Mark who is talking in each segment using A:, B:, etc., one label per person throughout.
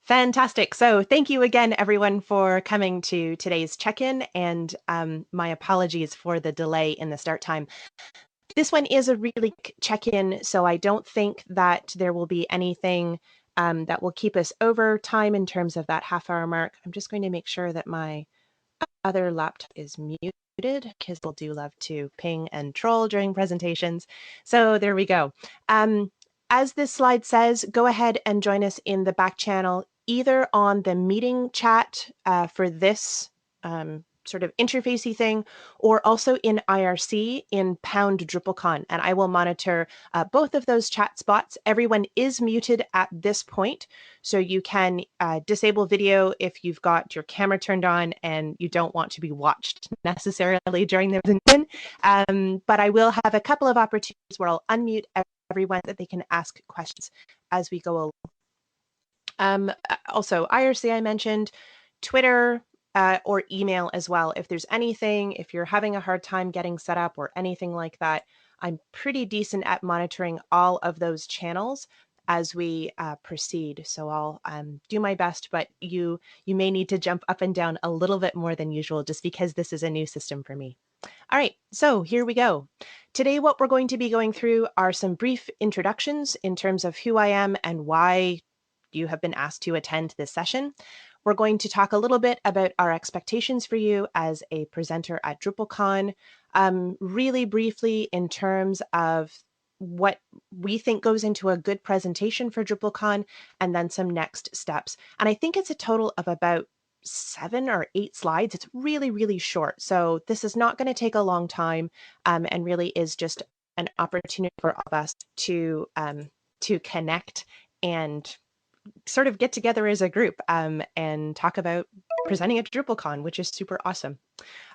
A: Fantastic. So thank you again, everyone, for coming to today's check-in, and my apologies for the delay in the start time. This one is a really quick check-in, so I don't think that there will be anything that will keep us over time in terms of that half-hour mark. I'm just going to make sure that my other laptop is muted because people do love to ping and troll during presentations. So there we go. As this slide says, go ahead and join us in the back channel, either on the meeting chat for this sort of interfacey thing, or also in IRC in pound DrupalCon. And I will monitor both of those chat spots. Everyone is muted at this point, so you can disable video if you've got your camera turned on and you don't want to be watched necessarily during the presentation. But I will have a couple of opportunities where I'll unmute everyone that they can ask questions as we go along. Also, IRC I mentioned, Twitter, or email as well. If there's anything, if you're having a hard time getting set up or anything like that, I'm pretty decent at monitoring all of those channels as we proceed. So I'll do my best, but you may need to jump up and down a little bit more than usual just because this is a new system for me. All right, so here we go. Today, what we're going to be going through are some brief introductions in terms of who I am and why you have been asked to attend this session. We're going to talk a little bit about our expectations for you as a presenter at DrupalCon, really briefly in terms of what we think goes into a good presentation for DrupalCon, and then some next steps. And I think it's a total of about 7 or 8 slides. It's really, really short. So this is not going to take a long time, and really is just an opportunity for all of us to connect and sort of get together as a group and talk about presenting at DrupalCon, which is super awesome.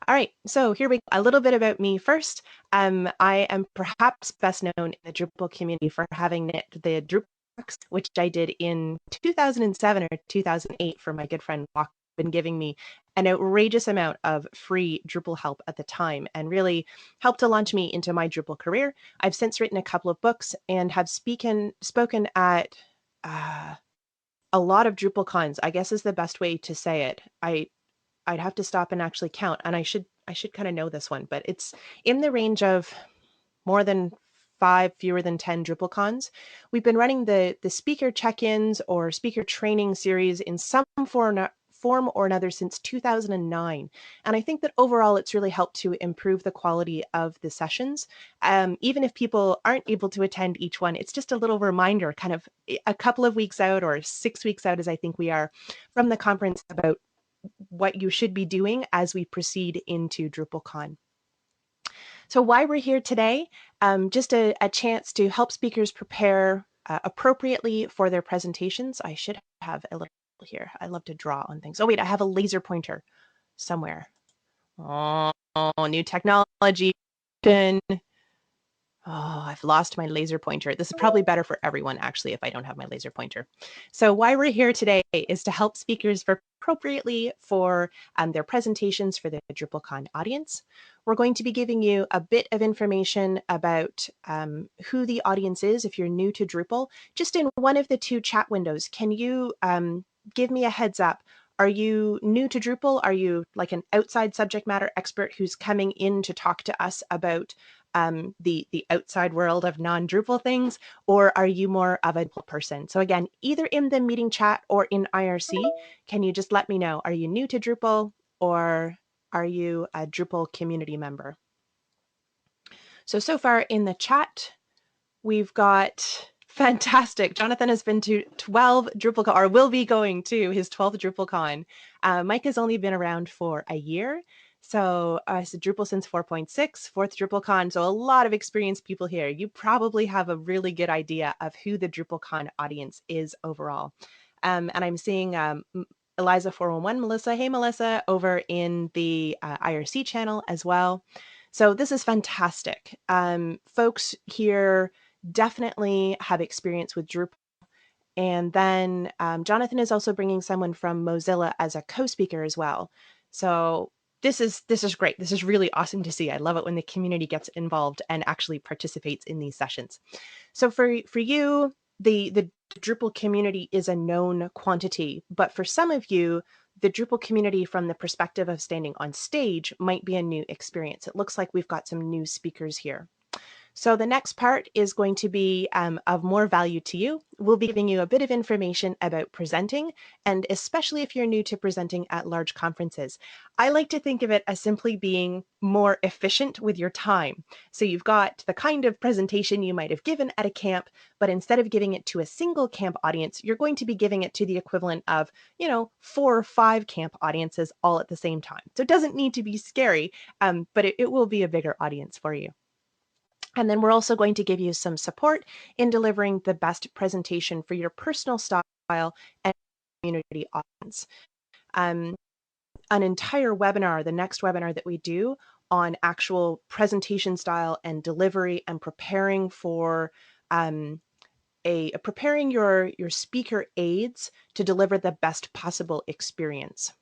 A: All right, so here we go. A little bit about me first. I am perhaps best known in the Drupal community for having knit the Drupal box, which I did in 2007 or 2008 for my good friend Walk, been giving me an outrageous amount of free Drupal help at the time and really helped to launch me into my Drupal career. I've since written a couple of books and have spoken at a lot of DrupalCons, I guess is the best way to say it. I'd have to stop and actually count, and I should kind of know this one, but it's in the range of more than 5, fewer than 10 DrupalCons. We've been running the speaker check-ins or speaker training series in some form or another since 2009. And I think that overall it's really helped to improve the quality of the sessions. Even if people aren't able to attend each one, it's just a little reminder kind of a couple of weeks out or 6 weeks out, as I think we are, from the conference about what you should be doing as we proceed into DrupalCon. So why we're here today, just a chance to help speakers prepare appropriately for their presentations. I should have a little here. I love to draw on things. Oh wait, I have a laser pointer somewhere. Oh, new technology. Oh, I've lost my laser pointer. This is probably better for everyone, actually, if I don't have my laser pointer. So why we're here today is to help speakers appropriately for their presentations for the DrupalCon audience. We're going to be giving you a bit of information about who the audience is if you're new to Drupal. Just in one of the 2 chat windows, can you give me a heads up? Are you new to Drupal? Are you like an outside subject matter expert who's coming in to talk to us about the outside world of non-Drupal things, or are you more of a Drupal person? So again, either in the meeting chat or in IRC, can you just let me know, are you new to Drupal or are you a Drupal community member? So far in the chat, we've got fantastic. Jonathan has been to 12 DrupalCon, or will be going to his 12th DrupalCon. Mike has only been around for a year. So Drupal since 4.6, 4th DrupalCon. So a lot of experienced people here. You probably have a really good idea of who the DrupalCon audience is overall. And I'm seeing Eliza411, Melissa. Hey, Melissa, over in the IRC channel as well. So this is fantastic. Folks here definitely have experience with Drupal. And then Jonathan is also bringing someone from Mozilla as a co-speaker as well. So this is great. This is really awesome to see. I love it when the community gets involved and actually participates in these sessions. So for you, the Drupal community is a known quantity, but for some of you, the Drupal community from the perspective of standing on stage might be a new experience. It looks like we've got some new speakers here. So the next part is going to be of more value to you. We'll be giving you a bit of information about presenting, and especially if you're new to presenting at large conferences. I like to think of it as simply being more efficient with your time. So you've got the kind of presentation you might have given at a camp, but instead of giving it to a single camp audience, you're going to be giving it to the equivalent of, 4 or 5 camp audiences all at the same time. So it doesn't need to be scary, but it will be a bigger audience for you. And then we're also going to give you some support in delivering the best presentation for your personal style and community audience. An entire webinar, the next webinar that we do on actual presentation style and delivery and preparing for preparing your speaker aids to deliver the best possible experience.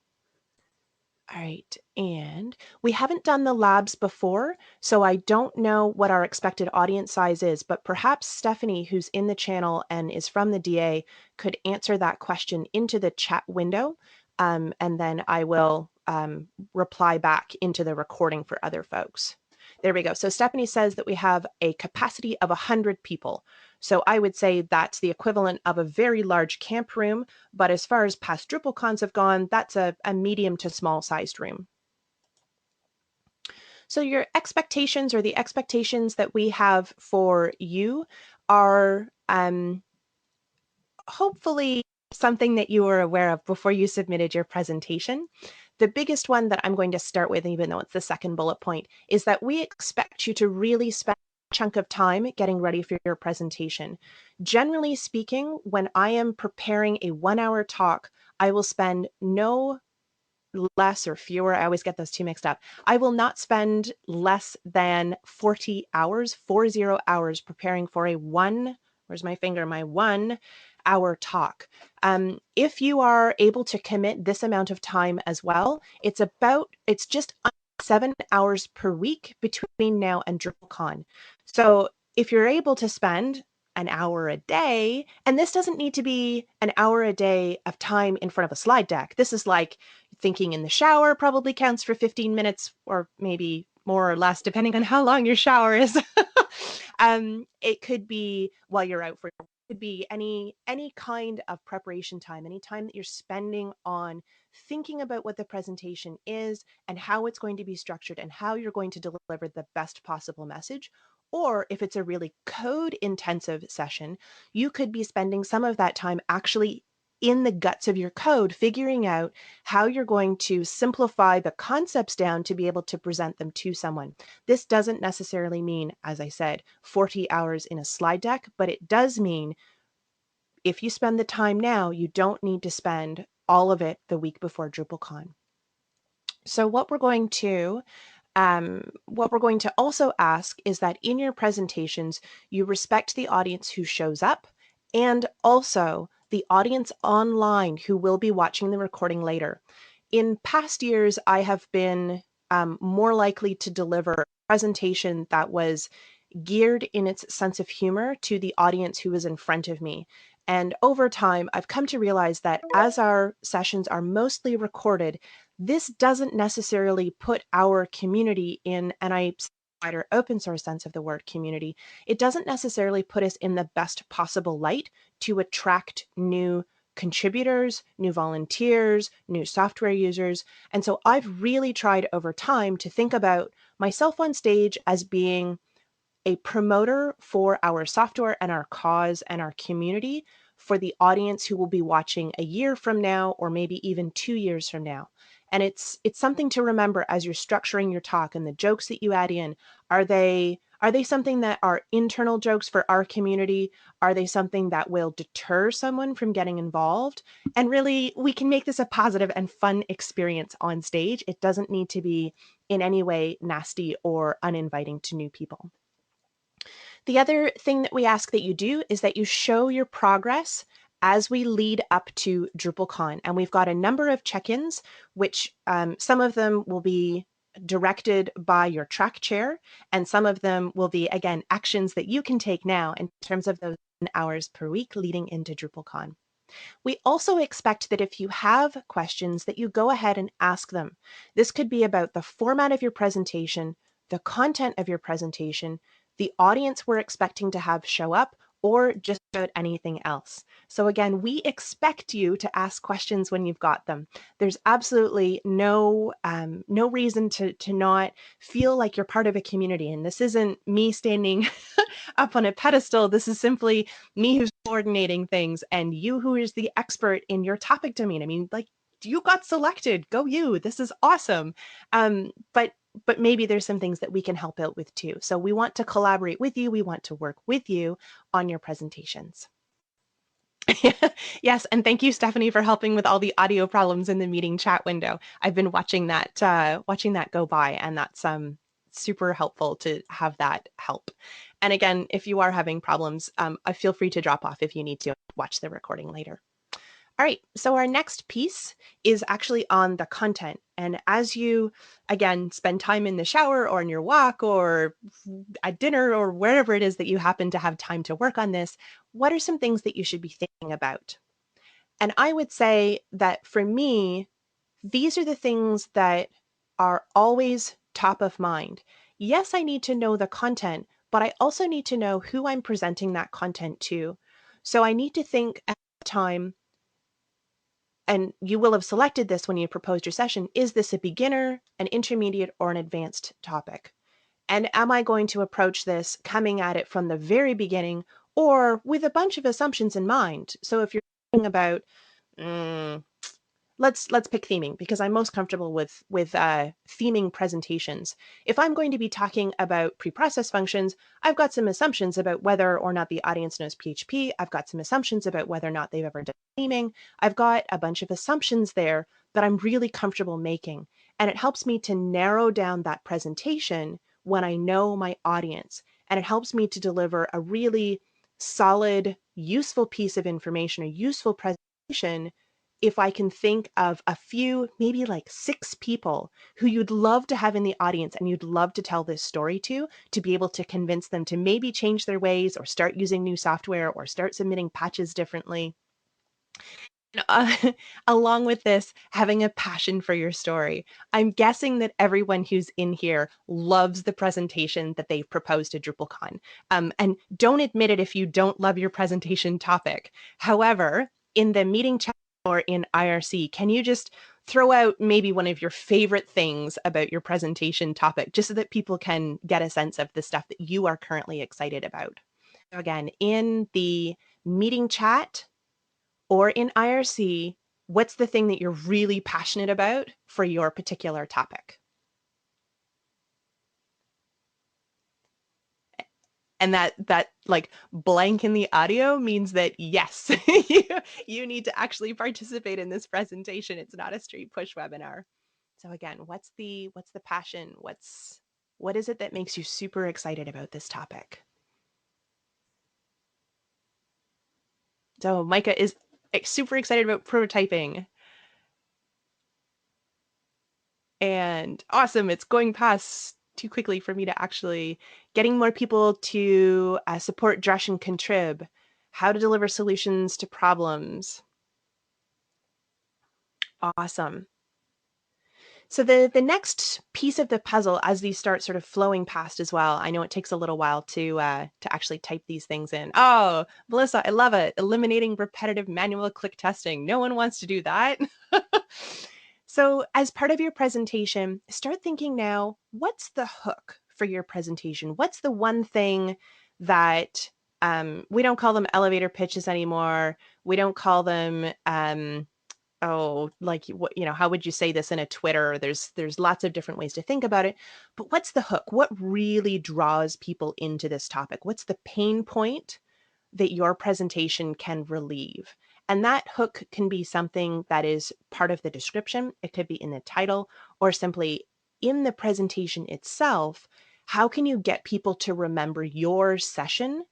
A: All right, and we haven't done the labs before, so I don't know what our expected audience size is, but perhaps Stephanie, who's in the channel and is from the DA, could answer that question into the chat window, and then I will reply back into the recording for other folks. There we go. So Stephanie says that we have a capacity of 100 people. So I would say that's the equivalent of a very large camp room, but as far as past DrupalCons have gone, that's a medium to small sized room. So your expectations, or the expectations that we have for you, are hopefully something that you were aware of before you submitted your presentation. The biggest one that I'm going to start with, even though it's the second bullet point, is that we expect you to really spend a chunk of time getting ready for your presentation. Generally speaking, when I am preparing a 1-hour talk, I will spend no less or fewer, I always get those two mixed up. I will not spend less than 40 hours, 40 hours preparing for a where's my finger, my 1-hour talk. If you are able to commit this amount of time as well, it's just 7 hours per week between now and DrupalCon. So if you're able to spend an hour a day, and this doesn't need to be an hour a day of time in front of a slide deck. This is like thinking in the shower probably counts for 15 minutes, or maybe more or less, depending on how long your shower is. It could be while you're out for, it could be any kind of preparation time, any time that you're spending on thinking about what the presentation is and how it's going to be structured and how you're going to deliver the best possible message. Or if it's a really code intensive session, you could be spending some of that time actually in the guts of your code, figuring out how you're going to simplify the concepts down to be able to present them to someone. This doesn't necessarily mean, as I said, 40 hours in a slide deck, but it does mean if you spend the time now, you don't need to spend all of it the week before DrupalCon. So what we're going to also ask is that in your presentations, you respect the audience who shows up and also the audience online who will be watching the recording later. In past years, I have been more likely to deliver a presentation that was geared in its sense of humor to the audience who was in front of me. And over time, I've come to realize that as our sessions are mostly recorded, this doesn't necessarily put our community in, and I wider open source sense of the word community, it doesn't necessarily put us in the best possible light to attract new contributors, new volunteers, new software users. And so I've really tried over time to think about myself on stage as being a promoter for our software and our cause and our community for the audience who will be watching a year from now, or maybe even 2 years from now. And it's something to remember as you're structuring your talk, and the jokes that you add in, are they something that are internal jokes for our community? Are they something that will deter someone from getting involved? And really, we can make this a positive and fun experience on stage. It doesn't need to be in any way nasty or uninviting to new people. The other thing that we ask that you do is that you show your progress as we lead up to DrupalCon. And we've got a number of check-ins, which some of them will be directed by your track chair, and some of them will be, again, actions that you can take now in terms of those hours per week leading into DrupalCon. We also expect that if you have questions that you go ahead and ask them. This could be about the format of your presentation, the content of your presentation, the audience we're expecting to have show up, or just about anything else. So again, we expect you to ask questions when you've got them. There's absolutely no reason to not feel like you're part of a community. And this isn't me standing up on a pedestal. This is simply me who's coordinating things and you who is the expert in your topic domain. I mean, like, you got selected. Go you. This is awesome. But maybe there's some things that we can help out with too. So we want to collaborate with you. We want to work with you on your presentations. Yes, and thank you, Stephanie, for helping with all the audio problems in the meeting chat window. I've been watching that go by, and that's super helpful to have that help. And again, if you are having problems, feel free to drop off if you need to watch the recording later. All right, so our next piece is actually on the content. And as you, again, spend time in the shower or in your walk or at dinner or wherever it is that you happen to have time to work on this, what are some things that you should be thinking about? And I would say that for me, these are the things that are always top of mind. Yes, I need to know the content, but I also need to know who I'm presenting that content to. So I need to think at the time, and you will have selected this when you proposed your session, is this a beginner, an intermediate, or an advanced topic? And am I going to approach this coming at it from the very beginning or with a bunch of assumptions in mind? So if you're thinking about, let's pick theming, because I'm most comfortable with theming presentations. If I'm going to be talking about preprocess functions, I've got some assumptions about whether or not the audience knows PHP. I've got some assumptions about whether or not they've ever done theming. I've got a bunch of assumptions there that I'm really comfortable making. And it helps me to narrow down that presentation when I know my audience. And it helps me to deliver a really solid, useful piece of information, a useful presentation, if I can think of a few, maybe like 6 people who you'd love to have in the audience and you'd love to tell this story to be able to convince them to maybe change their ways or start using new software or start submitting patches differently. Along with this, having a passion for your story. I'm guessing that everyone who's in here loves the presentation that they've proposed to DrupalCon. And don't admit it if you don't love your presentation topic. However, in the meeting chat or in IRC, can you just throw out maybe one of your favorite things about your presentation topic, just so that people can get a sense of the stuff that you are currently excited about? So again, in the meeting chat or in IRC, what's the thing that you're really passionate about for your particular topic? And that like blank in the audio means that yes, you need to actually participate in this presentation. It's not a straight push webinar. So again, what's the passion? What is it that makes you super excited about this topic? So Micah is super excited about prototyping. And awesome, it's going past too quickly for me to actually getting more people to support Drush and Contrib, how to deliver solutions to problems. Awesome. So the next piece of the puzzle, as these start sort of flowing past as well, I know it takes a little while to actually type these things in. Oh, Melissa, I love it. Eliminating repetitive manual click testing. No one wants to do that. So as part of your presentation, start thinking now, what's the hook for your presentation? What's the one thing that we don't call them elevator pitches anymore. We don't call them like what, how would you say this in a Twitter? There's lots of different ways to think about it. But what's the hook? What really draws people into this topic? What's the pain point that your presentation can relieve? And that hook can be something that is part of the description. It could be in the title or simply in the presentation itself. How can you get people to remember your session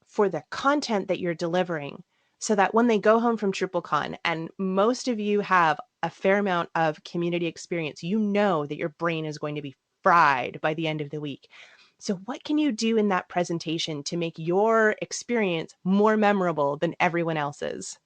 A: for the content that you're delivering? so that when they go home from DrupalCon, and most of you have a fair amount of community experience, you know that your brain is going to be fried by the end of the week. So what can you do in that presentation to make your experience more memorable than everyone else's?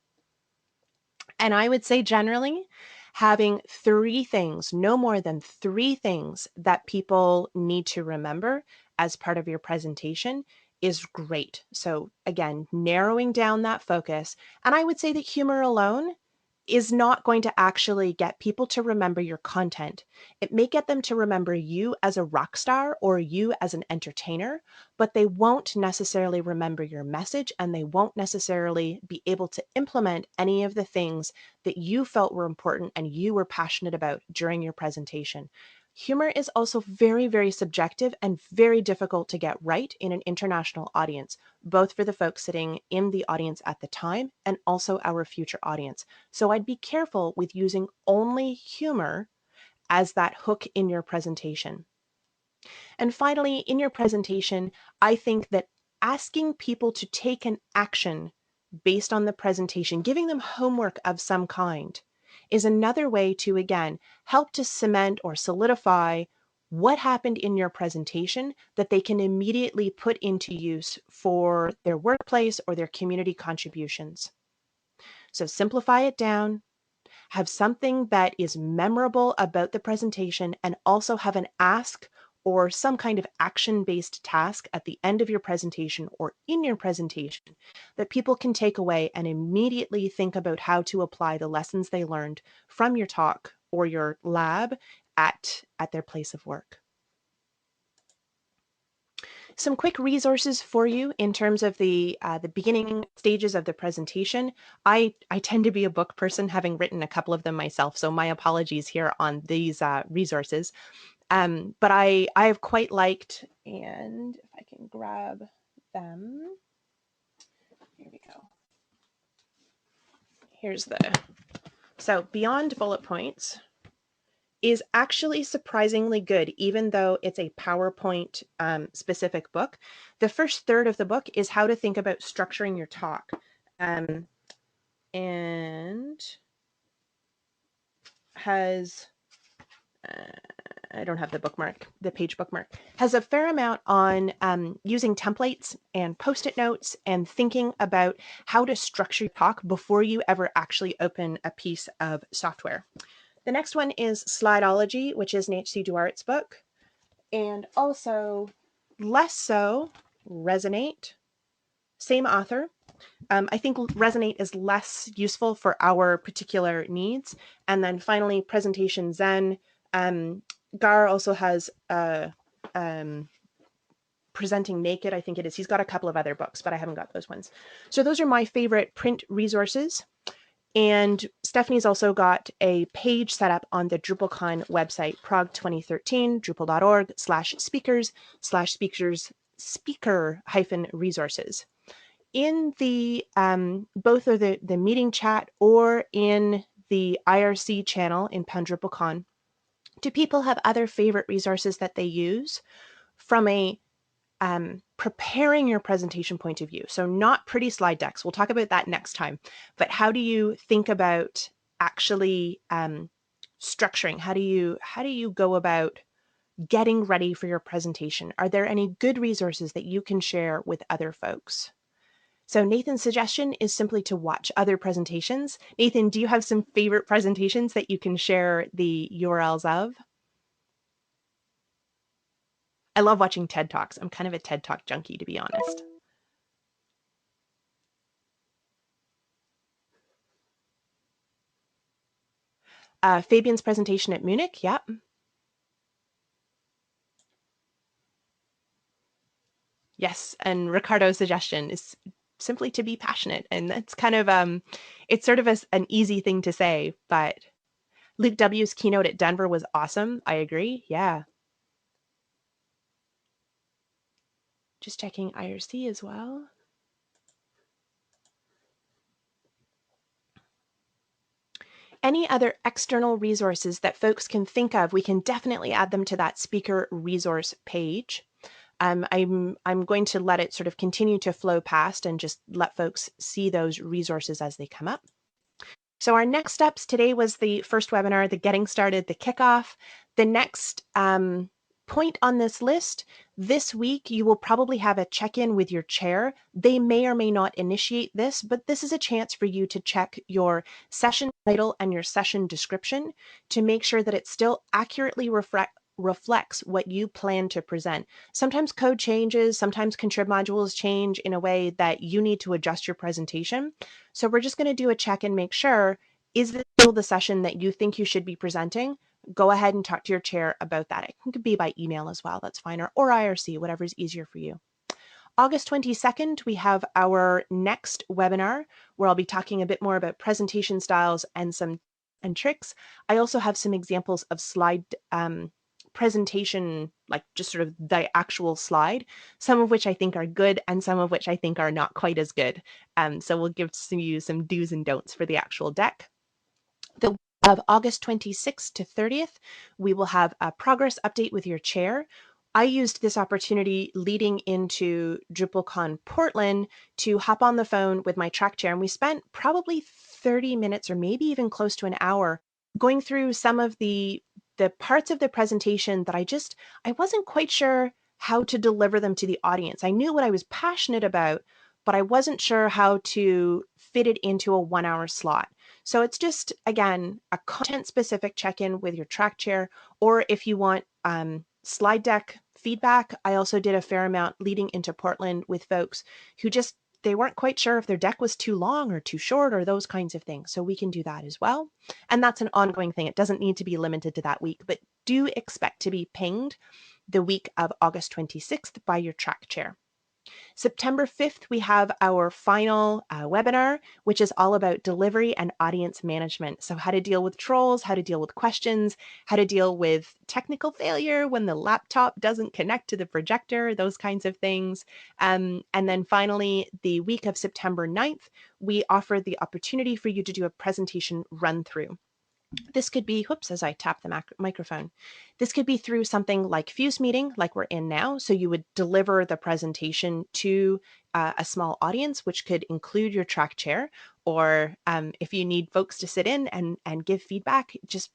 A: And I would say generally having 3 things, no more than 3 things that people need to remember as part of your presentation is great. So again, narrowing down that focus. And I would say that humor alone is not going to actually get people to remember your content. It may get them to remember you as a rock star or you as an entertainer, but they won't necessarily remember your message, and they won't necessarily be able to implement any of the things that you felt were important and you were passionate about during your presentation. Humor is also very, very subjective and very difficult to get right in an international audience, both for the folks sitting in the audience at the time and also our future audience. So I'd be careful with using only humor as that hook in your presentation. And finally, in your presentation, I think that asking people to take an action based on the presentation, giving them homework of some kind, is another way to, again, help to cement or solidify what happened in your presentation that they can immediately put into use for their workplace or their community contributions. So simplify it down, have something that is memorable about the presentation, and also have an ask or some kind of action-based task at the end of your presentation or in your presentation that people can take away and immediately think about how to apply the lessons they learned from your talk or your lab at their place of work. Some quick resources for you in terms of the beginning stages of the presentation. I tend to be a book person, having written a couple of them myself, so my apologies here on these resources. But I have quite liked, and if I can grab them, here we go. So Beyond Bullet Points is actually surprisingly good, even though it's a PowerPoint specific book. The first third of the book is how to think about structuring your talk. And has, I don't have the page bookmark, has a fair amount on using templates and Post-it notes and thinking about how to structure your talk before you ever actually open a piece of software. The next one is Slideology, which is Nate C. Duart's book, and also less so Resonate, same author. I think Resonate is less useful for our particular needs. And then finally, Presentation Zen. Gar also has Presenting Naked, I think it is. He's got a couple of other books, but I haven't got those ones. So those are my favorite print resources. And Stephanie's also got a page set up on the DrupalCon website, Prague 2013, drupal.org/speaker-resources. In the both of the meeting chat or in the IRC channel in DrupalCon, do people have other favorite resources that they use from a preparing your presentation point of view? So not pretty slide decks. We'll talk about that next time. But how do you think about actually structuring? How do you go about getting ready for your presentation? Are there any good resources that you can share with other folks? So Nathan's suggestion is simply to watch other presentations. Nathan, do you have some favorite presentations that you can share the URLs of? I love watching TED Talks. I'm kind of a TED Talk junkie, to be honest. Fabian's presentation at Munich, yep. Yes, and Ricardo's suggestion is simply to be passionate. And that's kind of, it's sort of an easy thing to say, but Luke W's keynote at Denver was awesome. I agree, yeah. Just checking IRC as well. Any other external resources that folks can think of, we can definitely add them to that speaker resource page. I'm going to let it sort of continue to flow past and just let folks see those resources as they come up. So our next steps today was the first webinar, the getting started, the kickoff. The next point on this list, this week, you will probably have a check-in with your chair. They may or may not initiate this, but this is a chance for you to check your session title and your session description to make sure that it still accurately reflects what you plan to present. Sometimes code changes, sometimes contrib modules change in a way that you need to adjust your presentation. So we're just going to do a check and make sure, is this still the session that you think you should be presenting? Go ahead and talk to your chair about that. It could be by email as well, that's fine, or IRC, whatever is easier for you. August 22nd, we have our next webinar where I'll be talking a bit more about presentation styles and tricks. I also have some examples of slide presentation, like just sort of the actual slide, some of which I think are good and some of which I think are not quite as good. So we'll give you some do's and don'ts for the actual deck. The week of August 26th to 30th, we will have a progress update with your chair. I used this opportunity leading into DrupalCon Portland to hop on the phone with my track chair, and we spent probably 30 minutes or maybe even close to an hour going through some of the parts of the presentation that I wasn't quite sure how to deliver them to the audience. I knew what I was passionate about, but I wasn't sure how to fit it into a 1-hour slot. So it's just, again, a content-specific check-in with your track chair, or if you want slide deck feedback, I also did a fair amount leading into Portland with folks who they weren't quite sure if their deck was too long or too short or those kinds of things. So we can do that as well. And that's an ongoing thing. It doesn't need to be limited to that week, but do expect to be pinged the week of August 26th by your track chair. September 5th, we have our final webinar, which is all about delivery and audience management. So how to deal with trolls, how to deal with questions, how to deal with technical failure when the laptop doesn't connect to the projector, those kinds of things. And then finally, the week of September 9th, we offer the opportunity for you to do a presentation run through. This could be, whoops, as I tap the microphone, this could be through something like Fuse Meeting, like we're in now. So you would deliver the presentation to a small audience, which could include your track chair, or if you need folks to sit in and give feedback, just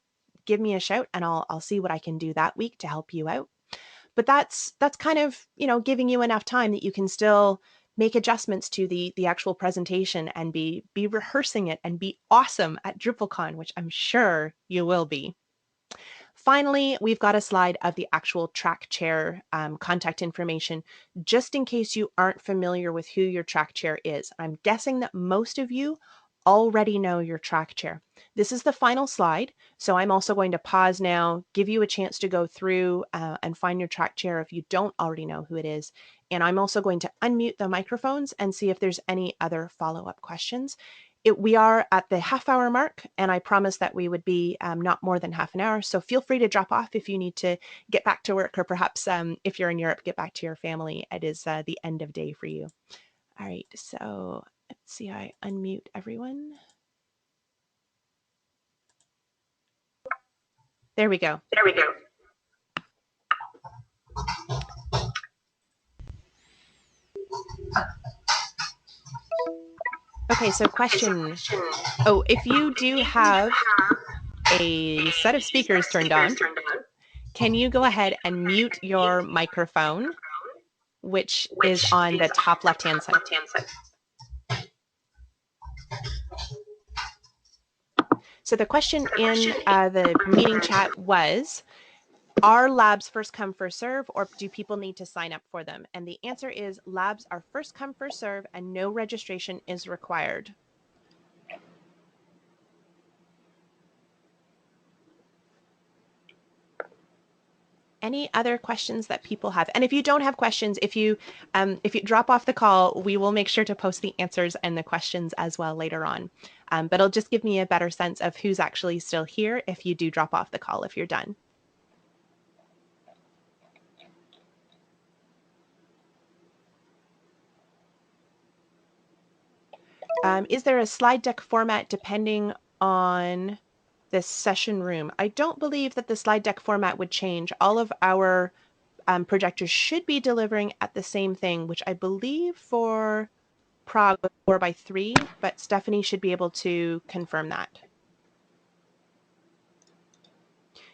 A: give me a shout and I'll see what I can do that week to help you out. But that's kind of, giving you enough time that you can still make adjustments to the actual presentation and be rehearsing it and be awesome at DrupalCon, which I'm sure you will be. Finally, we've got a slide of the actual track chair contact information, just in case you aren't familiar with who your track chair is. I'm guessing that most of you already know your track chair. This is the final slide, so I'm also going to pause now, give you a chance to go through and find your track chair if you don't already know who it is. And I'm also going to unmute the microphones and see if there's any other follow-up questions. We are at the half-hour mark, and I promised that we would be not more than half an hour. So feel free to drop off if you need to get back to work, or perhaps if you're in Europe, get back to your family. It is the end of day for you. All right, so let's see, I unmute everyone. There we go.
B: There we go.
A: Okay, so question. Oh, if you do have a set of speakers turned on, can you go ahead and mute your microphone, which is on the top left-hand side? So the question in the meeting chat was, are labs first come, first serve, or do people need to sign up for them? And the answer is labs are first come, first serve, and no registration is required. Any other questions that people have? And if you don't have questions, if you drop off the call, we will make sure to post the answers and the questions as well later on. But it'll just give me a better sense of who's actually still here if you do drop off the call if you're done. Is there a slide deck format depending on the session room? I don't believe that the slide deck format would change. All of our projectors should be delivering at the same thing, which I believe for Prague 4x3, but Stephanie should be able to confirm that.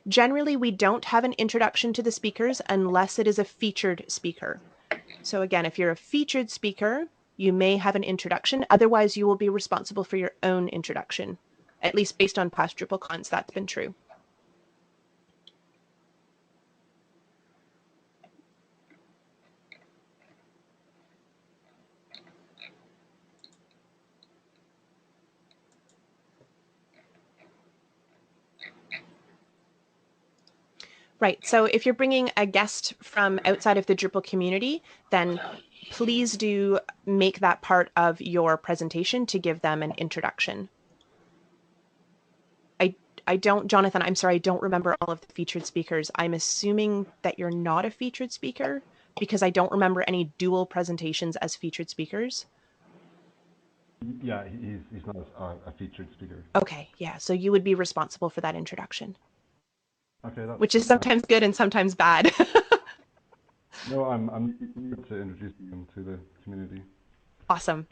A: Generally, we don't have an introduction to the speakers unless it is a featured speaker. So again, if you're a featured speaker, you may have an introduction. Otherwise, you will be responsible for your own introduction, at least based on past DrupalCons, that's been true. Right, so if you're bringing a guest from outside of the Drupal community, then please do make that part of your presentation to give them an introduction. I don't, Jonathan, I'm sorry, I don't remember all of the featured speakers. I'm assuming that you're not a featured speaker because I don't remember any dual presentations as featured speakers.
B: Yeah, he's not a featured speaker.
A: Okay, yeah, so you would be responsible for that introduction.
B: Okay,
A: which is sometimes good and sometimes bad.
B: No, I'm eager to introduce him to the community.
A: Awesome.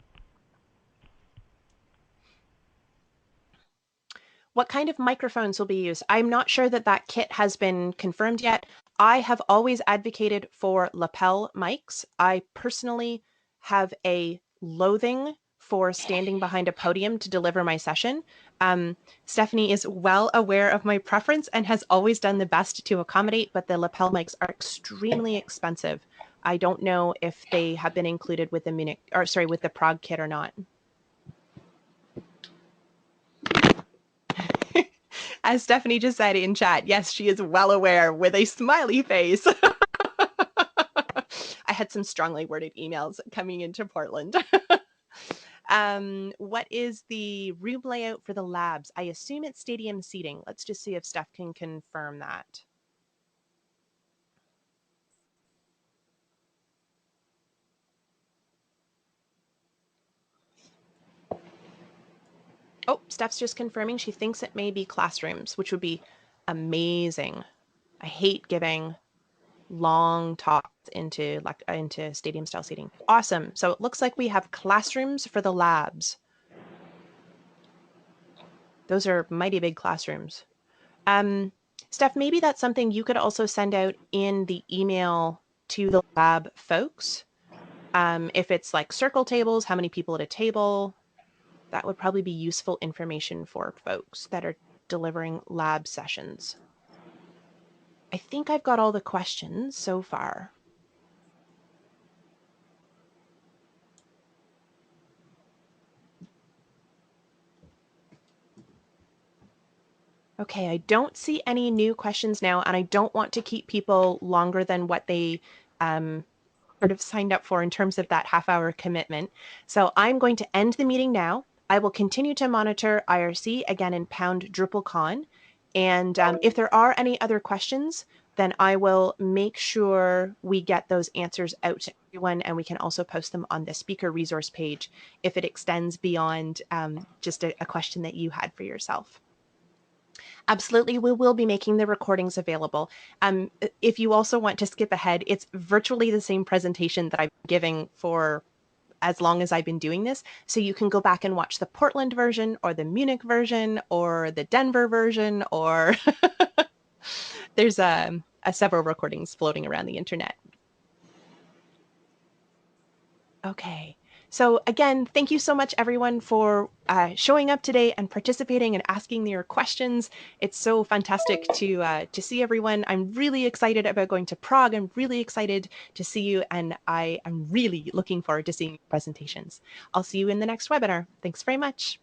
A: What kind of microphones will be used? I'm not sure that that kit has been confirmed yet. I have always advocated for lapel mics. I personally have a loathing for standing behind a podium to deliver my session. Stephanie is well aware of my preference and has always done the best to accommodate, but the lapel mics are extremely expensive. I don't know if they have been included with the with the Prague kit or not. As Stephanie just said in chat, yes, she is well aware with a smiley face. I had some strongly worded emails coming into Portland. What is the room layout for the labs? I assume it's stadium seating. Let's just see if Steph can confirm that. Oh, Steph's just confirming she thinks it may be classrooms, which would be amazing. I hate giving long talks into stadium style seating. Awesome. So it looks like we have classrooms for the labs. Those are mighty big classrooms. Steph, maybe that's something you could also send out in the email to the lab folks. If it's like circle tables, how many people at a table, that would probably be useful information for folks that are delivering lab sessions. I think I've got all the questions so far. Okay, I don't see any new questions now, and I don't want to keep people longer than what they sort of signed up for in terms of that half-hour commitment. So I'm going to end the meeting now. I will continue to monitor IRC again in #DrupalCon. And if there are any other questions, then I will make sure we get those answers out to everyone, and we can also post them on the speaker resource page if it extends beyond just a question that you had for yourself. Absolutely, we will be making the recordings available. If you also want to skip ahead, it's virtually the same presentation that I've been giving for as long as I've been doing this. So you can go back and watch the Portland version or the Munich version or the Denver version, or there's several recordings floating around the internet. Okay. So again, thank you so much, everyone, for showing up today and participating and asking your questions. It's so fantastic to see everyone. I'm really excited about going to Prague. I'm really excited to see you, and I am really looking forward to seeing your presentations. I'll see you in the next webinar. Thanks very much.